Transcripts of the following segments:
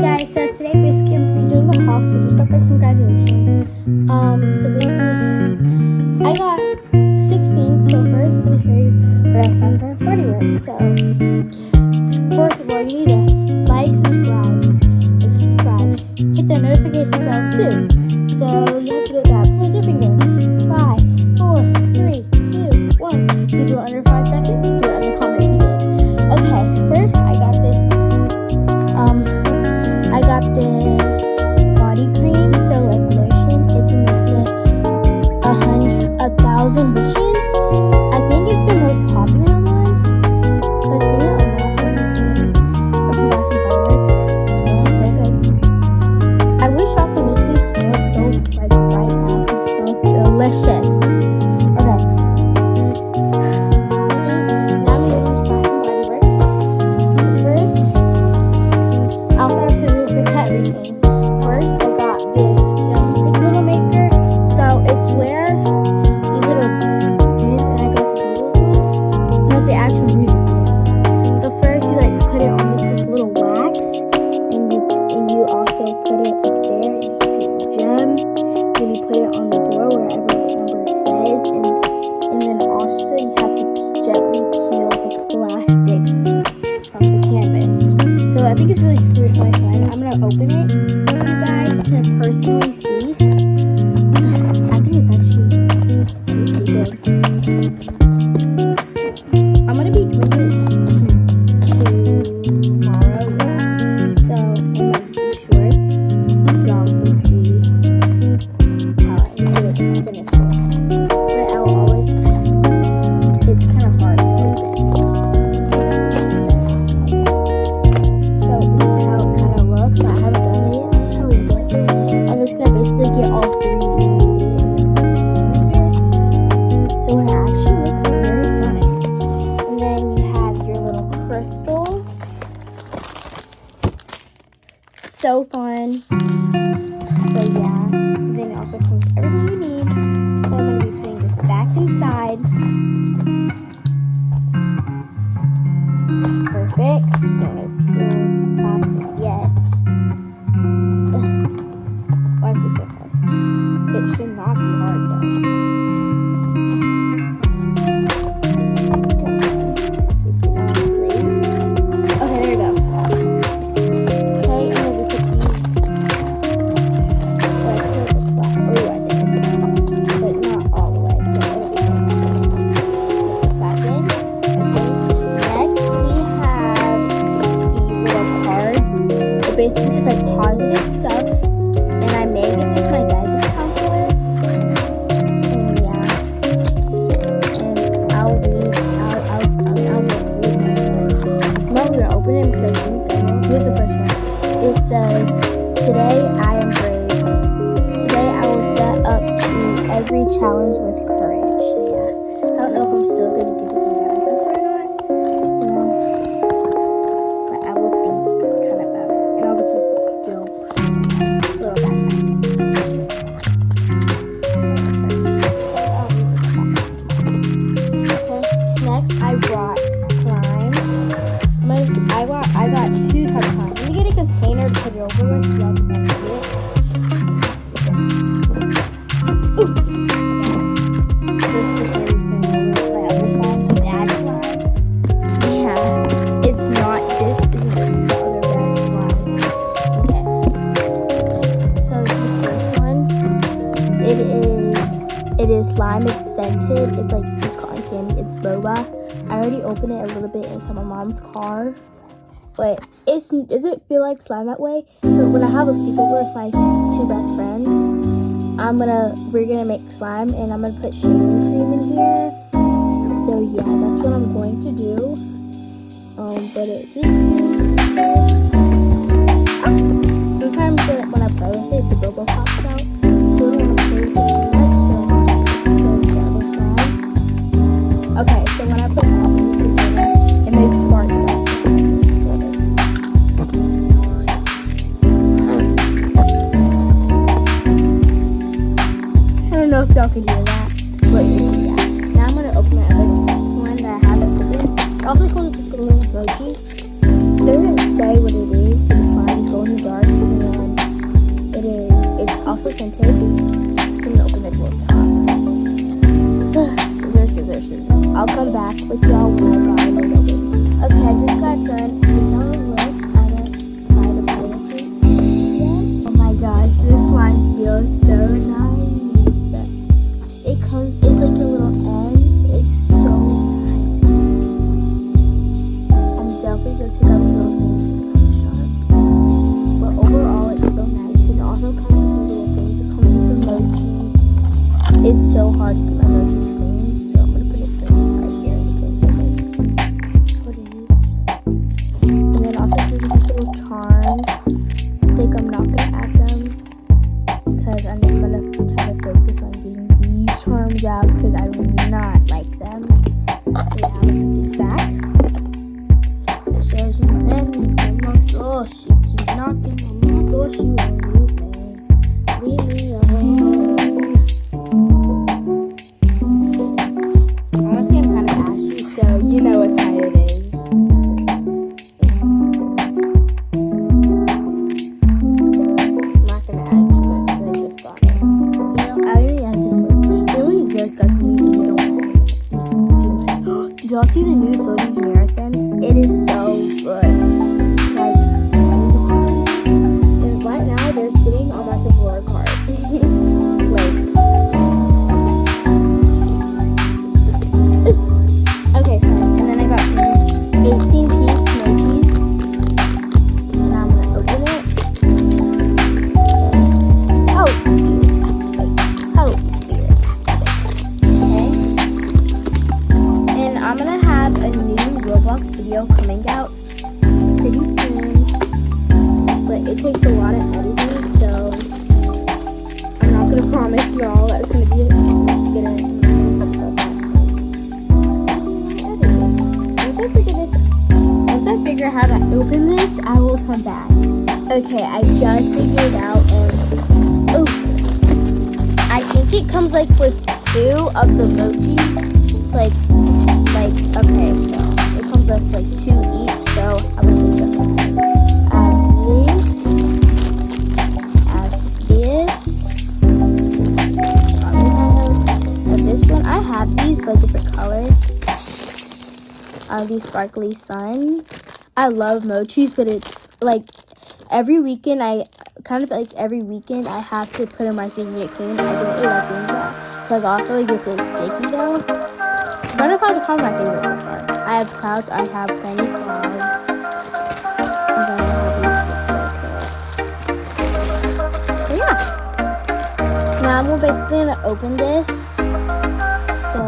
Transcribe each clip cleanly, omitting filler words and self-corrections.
guys, so today basically I'm going to be doing a haul. So just got back from graduation. So basically I got 6 things. So first I'm going to show you what I found at Bodywork. So first of all, you need to like, subscribe, hit the notification bell too. So you have to do it that. Point your finger. 5, 4, 3, 2, 1. Did you do it under 5 seconds? Do it in the comment if you did. Okay, first I got this body cream, so like lotion. It's in the scent 1,000 Wishes. I think it's the most popular one. So I've seen it a lot in the store. From Bath and Body Works. It smells so good. I wish y'all could literally smell it so like right now because it smells delicious. Okay. Now I'm going to Bath and Body Works. First, I'll have scissors to cut everything. First, I got this little maker. So it's where these little beads, and I got the Beatles one, not the actual music Beatles one. So first, you like put it on this little wax, and you also put it like there, and you put the gem, then you put it on the door wherever the number it says, and then also you have to gently peel the plastic from the canvas. So I think it's really fun. I'm gonna open it for you guys to personally see. I think it's actually pretty good. I'm gonna be doing it tomorrow, yeah. So I'm gonna do shorts. Y'all can see how I do it when I finish it. But I'll always it's kind of hard to open. So this is how it kind of looks. I haven't done it yet. This is how we do it. I'm just gonna basically get all 3 ingredients and mix the steam here. So it actually looks very fun. And then you have your little crystals. So fun. So yeah. And then it also comes with everything you need. So I'm gonna be putting this back inside. Perfect. So plastic yet. Why is this so hard? It should not be hard though. This is the wrong place. Okay, there we go. Okay, and then we put these. Like, oh, I did. But not all the way. So it'll be put this back in. Okay. Next we have these little cards. It basically says like positive stuff. And I may give this my guidance counselor. And yeah. And I'll read it. I'm not gonna open it because I think here's the first one. It says, "Today I am brave. Today I will set up to every challenge with courage." So yeah. I don't know if I'm still gonna give it my guidance or not. But I will think kind of about it. And I will just do a little backpack. Okay, next I brought slime. I got 2 types of slime. Let me get a container to put it over where so y'all can see it. Ooh! Okay. So this is where we put it over my other slime, the bad slime. Yeah, it's not, this isn't the other bad slime. Okay. So this is the first one. It is slime, it's scented. It's like, it's cotton candy, it's boba. I already opened it a little bit inside my mom's car. But it doesn't feel like slime that way. But when I have a sleepover with my 2 best friends, we're gonna make slime, and I'm gonna put shaving cream in here. So yeah, that's what I'm going to do. But it just feels sometimes when I play with it, the boba pops out. So I don't want to play with it too much. So I'm going to go with the other slime. Okay, so when I put pop in this container, it makes farts out. I don't know if y'all can hear that, but yeah. Now I'm gonna open my other one that I haven't opened. I also call it the little emoji. It doesn't say what it is. and tape. So I'm gonna open the door top. Scissors. I'll come back with y'all when I got it open. Okay, I just got done. This is how it looks. I didn't try to play with it yet. Oh my gosh, this slime feels so nice. It's like a little end. It's so nice. I'm definitely gonna take out these little things to become sharp. But overall, it's so nice. It also comes with these little things. It comes with the mochi. It's so hard to keep my mochis clean, so I'm gonna put it right here in the clean surface. What it is. And then also these little charms. I think I'm not gonna add them because I'm gonna try to focus on getting these charms out because I do not like them. So yeah, I'm gonna put these back. It says, "Let me on my door." She keeps knocking on my door. She won't leave me. Leave me alone. Honestly, I'm kind of ashy, so you know what time it is. I'm not gonna add too much because I just got it. You know, I already add this one. You know when you just got something and you don't want it too much. Did y'all see the new Soju Genera scents? It is so good. Like, and right now they're sitting on my Sephora card. Okay, so and then I got these 18-piece mochis, and I'm gonna open it. Oh dear. Okay, and I'm gonna have a new Roblox video coming out pretty soon, but it takes a lot of editing, so I'm not gonna promise y'all that it's gonna be Once I figure out how to open this, I will come back. Okay, I just figured it out, and I think it comes like with 2 of the mochi. It's like okay, so it comes with like 2 each. So I was just add this. This one, I have these but different colors. These sparkly sun. I love mochis, but it's like every weekend I have to put in my secret clean. I don't really like doing that because also it gets sticky though. Butterflies are probably my favorite so far. I have clouds. I have plenty of clouds. And then I have these. So yeah. Now I'm basically gonna open this. So.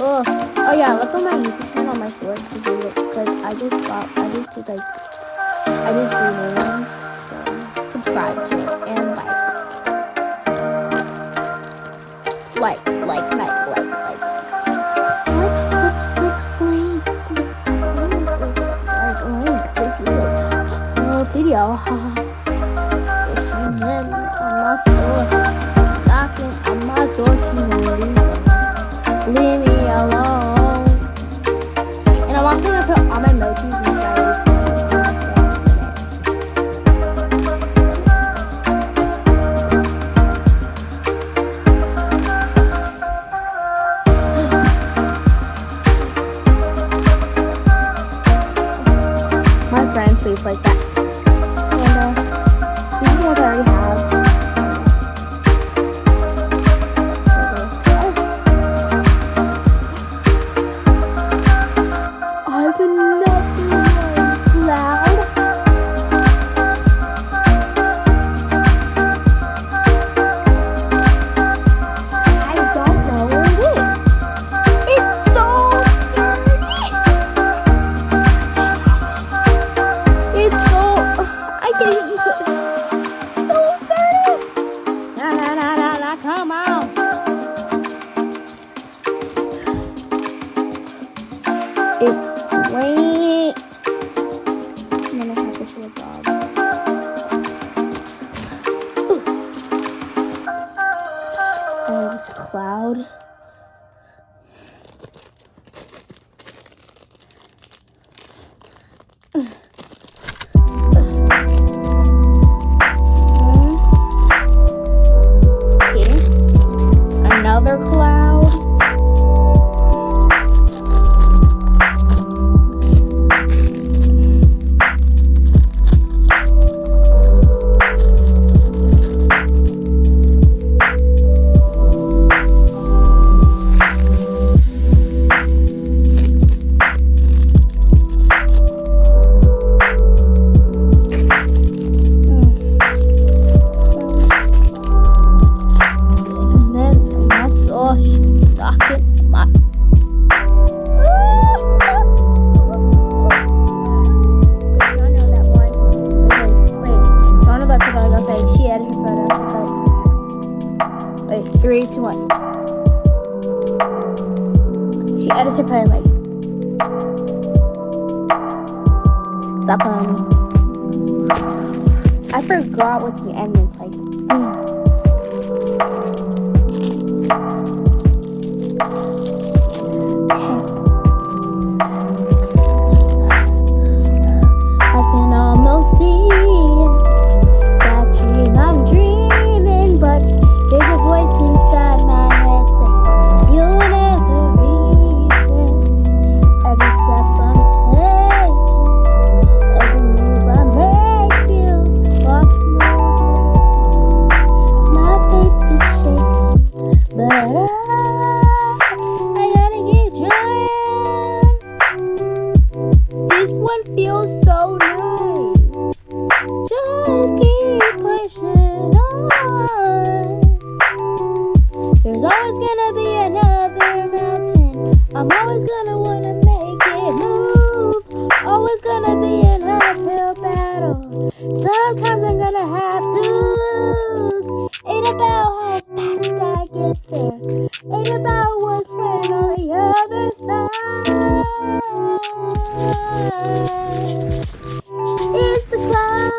Oh yeah, look on my YouTube channel on my story because I just renamed, so subscribe to it and like this video. Knocking on my door, she leave me alone. And I'm also gonna put all my mochis inside this. to a dog. And this cloud. Another cloud. Wait, 3, 2, 1. She edits her photo like. Stop I forgot what the end is like. I can almost see that dream I'm dreaming, but there's a voice inside my head saying you'll never reach it. Every step I'm taking, every move I make feels lost, no direction. My faith is shaking, but I gotta keep trying. This one feels so nice. Just keep pushing on. There's always gonna be another mountain. I'm always gonna wanna make it move. Always gonna be an uphill battle. Sometimes I'm gonna have to lose. Ain't about how fast I get there. Ain't about what's when on the other side. It's the climb.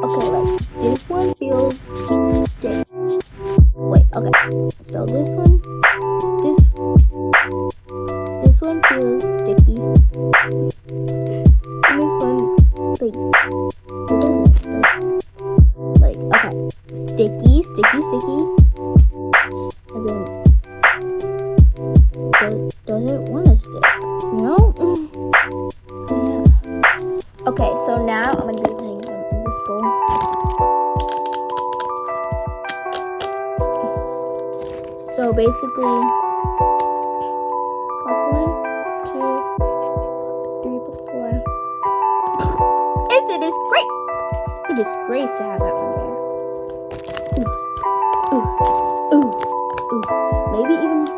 Okay, like this one feels sticky. Wait, okay. So this one feels sticky. And this one, like, it doesn't. Like, okay. Sticky. And then doesn't want to stick. You know? So yeah. Okay, so now I'm gonna be putting them in this bowl. So basically, pop 1, 2, pop 3, pop 4. It's a disgrace. It's a disgrace to have that one there. Ooh. Maybe even this.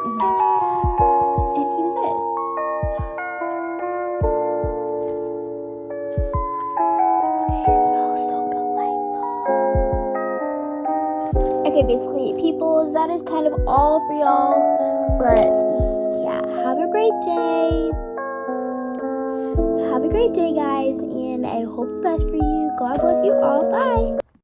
And even this. They smell so delightful. Okay, basically, peoples, that is kind of all for y'all. But yeah, have a great day. Have a great day, guys, and I hope the best for you. God bless you all. Bye.